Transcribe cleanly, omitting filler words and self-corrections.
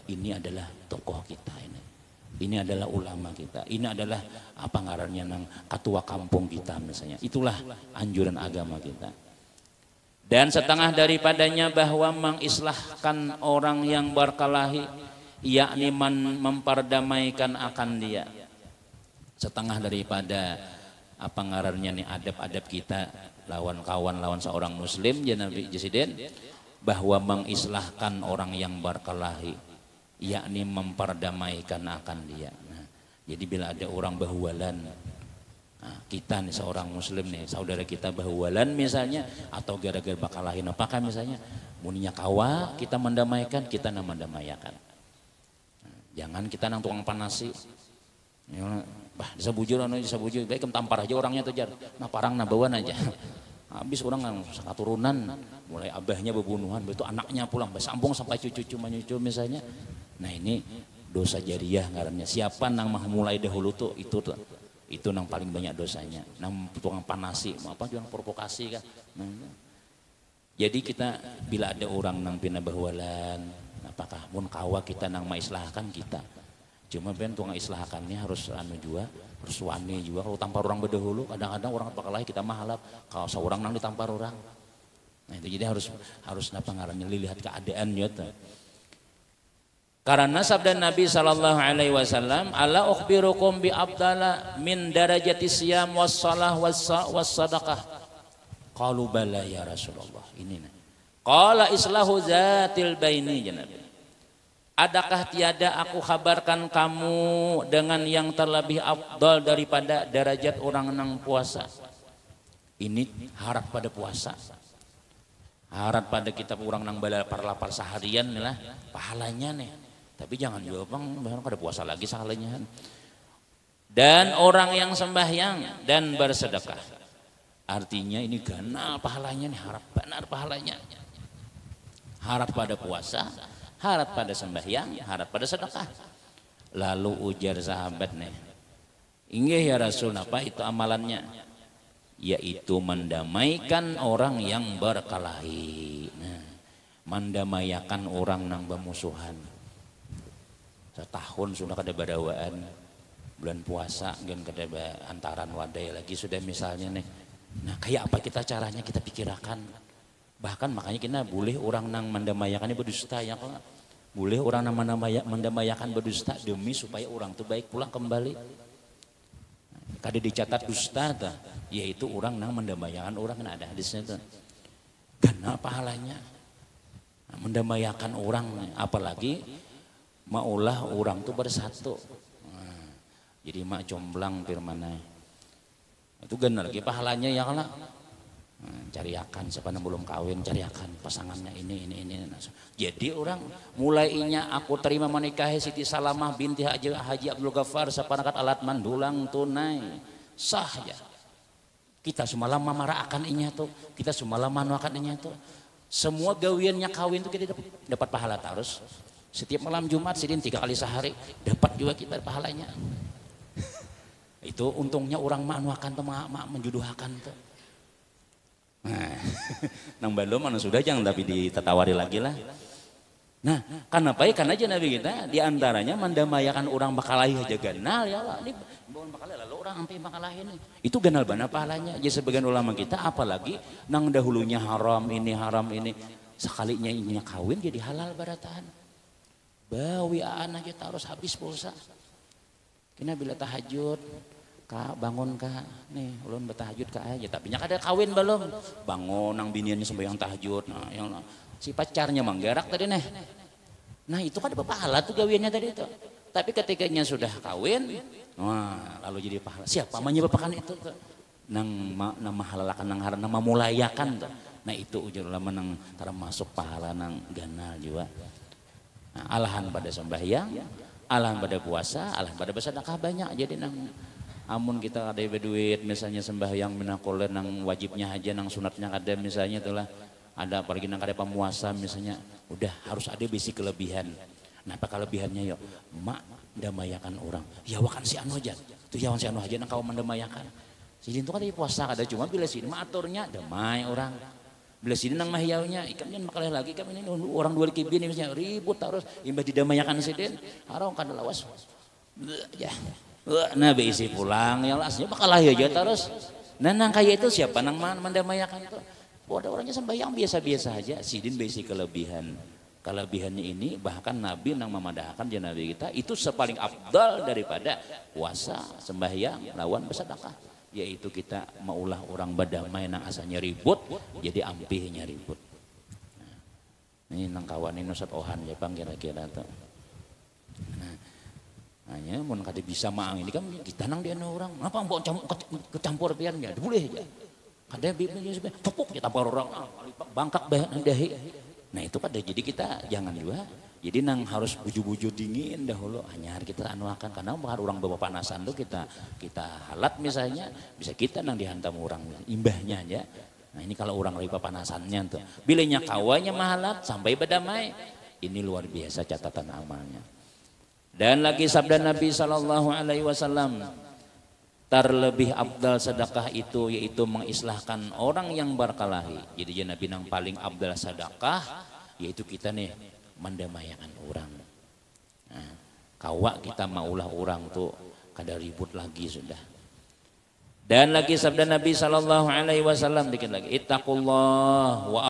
ini adalah tokoh kita ini adalah ulama kita, ini adalah apa ngarannya nang ketua kampung kita misalnya. Itulah anjuran agama kita. Dan setengah daripadanya bahwa mengislahkan orang yang berkelahi, yakni memperdamaikan akan dia. Setengah daripada apa ngarannya nih adab-adab kita lawan kawan lawan seorang muslim ya Nabi Presiden, bahwa mengislahkan orang yang berkelahi yakni memperdamaikan akan dia. Nah, jadi bila ada orang bahuwalan, nah, kita nih seorang muslim nih saudara kita bahuwalan misalnya, atau gara-gara bakalahin apakah misalnya muninya kawa kita mendamaikan, kita nama mendamaikan. Nah, jangan kita nang tukang panasi ya, bah bisa bujur baik tampar aja orangnya tuh jar, nah parang nabawan aja habis orang yang keturunan mulai abahnya bebunuhan, begitu anaknya pulang sambung sampai cucu menyucu misalnya. Nah ini dosa jariah ngarannya. Siapa nang mah mulai dahulu tuh itu nang paling banyak dosanya. Nang tukang panasi, apa juga provokasi kan. Nah, jadi kita bila ada orang nang pina bahwalan, apakah mun kawa kita nang maislahkan kita. Cuma ben tukang islahakannya harus anu juga, harus wani juga. Kalau tampar orang berdahulu, kadang-kadang orang bakal kita mahalap. Kalau seorang nang ditampar orang. Nah itu jadi harus napa ngarannya lihat keadaan nyata. Karena sabda Nabi sallallahu alaihi wasallam, "Ala ukhbirukum bi abdala min darajati siyam was shalah was sadaqah." Qalu bala ya Rasulullah. Ini nah. Qala islahu zatil baini ya Nabi. Adakah tiada aku kabarkan kamu dengan yang terlebih afdal daripada derajat orang nang puasa? Ini harap pada puasa. Harap pada kita orang nang lapar seharian lah pahalanya nih. Tapi jangan juga bang pada puasa lagi sahalanya. Dan orang yang sembahyang dan bersedekah. Artinya ini ganal pahalanya nih, harap benar pahalanya. Harap pada puasa, harap pada sembahyang, harap pada sedekah. Lalu ujar sahabat nih, inggih ya Rasul, apa itu amalannya? Yaitu mendamaikan orang yang berkelahi. Nah, mendamaikan orang nang bermusuhan. Setahun sudah kada badawaan, bulan puasa gen kada antaran wadai lagi sudah misalnya nih. Nah, kayak apa kita caranya kita pikirkan. Bahkan makanya kita boleh orang nang mendamaikannya berdusta ya kalau boleh orang nang mendamaikan berdusta demi supaya orang itu baik pulang kembali. Kada dicatat dusta dah, yaitu orang nang mendamaikan orang kan ada hadisnya tuh. Karena pahalanya mendamaikan orang, apalagi maulah orang tuh bersatu. Nah, jadi mak jomblang firmannya itu benar lagi pahalanya ya kalau cariakan siapa yang belum kawin, cariakan pasangannya ini. Jadi orang mulainya aku terima menikahi Siti Salamah binti Haji Abdul Ghaffar sapanakat alat mandulang tunai sah ya. Kita semalam marah akan inya tuh, kita semalam manu akan inya tuh. Semua gawiannya kawin tuh kita dapat pahala terus. Setiap malam Jumat sidin 3 kali sehari dapat juga kita pahalanya. Itu untungnya orang manuakan tuh menjuduhakan tuh. Nah, nang belum mana sudah jangan tapi ditetawari lagi lah. Nah, kenapa ya? Karena aja Nabi kita diantaranya mendamaikan orang bakalahi aja ganal ya Allah. Ini bukan bakalahi lalu orang sampai bakalahi ini. Itu ganal bana pahalanya. Jadi sebagian ulama kita apalagi nang dahulunya haram ini sekalinya ininya kawin jadi halal baratan. Bawi anak kita harus habis pulsa. Kena bila tahajud, kak bangun kak, nih ulun bertahajud kak aja. Tapi nyak ada kawin belum? Bangun nang biniannya sembahyang tahajud. Nah, yang si pacarnya manggerak tadi nih. Nah itu kan ada pahala tuh gawiannya tadi itu. Tapi ketikanya sudah kawin, wah lalu jadi pahala. Siapa menyebabkan itu? Nama halalakan nang haram, nama mulayakan. Nah itu ujar ulama nang termasuk pahala nang ganal juga. Nah, alahan pada sembahyang, alahan pada puasa, alahan pada bersedekah banyak. Jadi nang amun kita ada duit misalnya sembahyang minakoler nang wajibnya aja nang sunatnya ada misalnya itulah ada apalagi nang ada pemuasa misalnya udah harus ada bisi kelebihan. Nah apa kelebihannya yuk mak mendamayakan orang ya wakan si anu aja tuh yawan si anu aja nang kau mendamayakan sidin tuh kan puasa ada cuma bila sidin mak aturnya damai orang Bila sini nang mahyaunya ikannya makalih lagi kan ini orang dua kibin misalnya ribut terus imbah didamayakan sidin harong kada lawas. Ya. Nah beisi pulang yang aslinya makalah ya terus. Nah nang kaya itu siapa nang mendamayakan itu? Ada orangnya sembahyang biasa-biasa aja, sidin beisi kelebihan. Kelebihannya ini bahkan Nabi nang memadahkan je Nabi kita itu sepaling afdal daripada puasa, sembahyang, lawan bersedekah. Yaitu kita maulah orang berdamai nang asalnya ribut jadi ampihnya ribut. Nah, ini nang kawan ini Ustaz Ohan ya bang kira-kira tuh. Nah, hanya mun kada bisa maang ini kan kita nang dia orang apa mau kecampur pian ya boleh aja. Kada bibirnya pupuk kita tampar orang bangkak dahi. Nah itu kan jadi kita jangan juga. Jadi nang harus buju-buju dingin dahulu hanya kita anuakan karena orang bawa panasan tuh kita halat misalnya bisa kita nang dihantam orang imbahnya aja. Nah ini kalau orang riba panasannya tuh bilanya kawanya mahalat sampai berdamai ini luar biasa catatan amalnya. Dan lagi sabda Nabi Sallallahu Alaihi Wasallam terlebih abdal sedekah itu yaitu mengislahkan orang yang berkelahi. Jadi Nabi nang paling abdal sedekah yaitu kita nih mendamaikan orang. Nah, kawa kita maulah orang tuh kada ribut lagi sudah. Dan lagi sabda Nabi Sallallahu Alaihi Wasallam dikit lagi, ittaqullah wa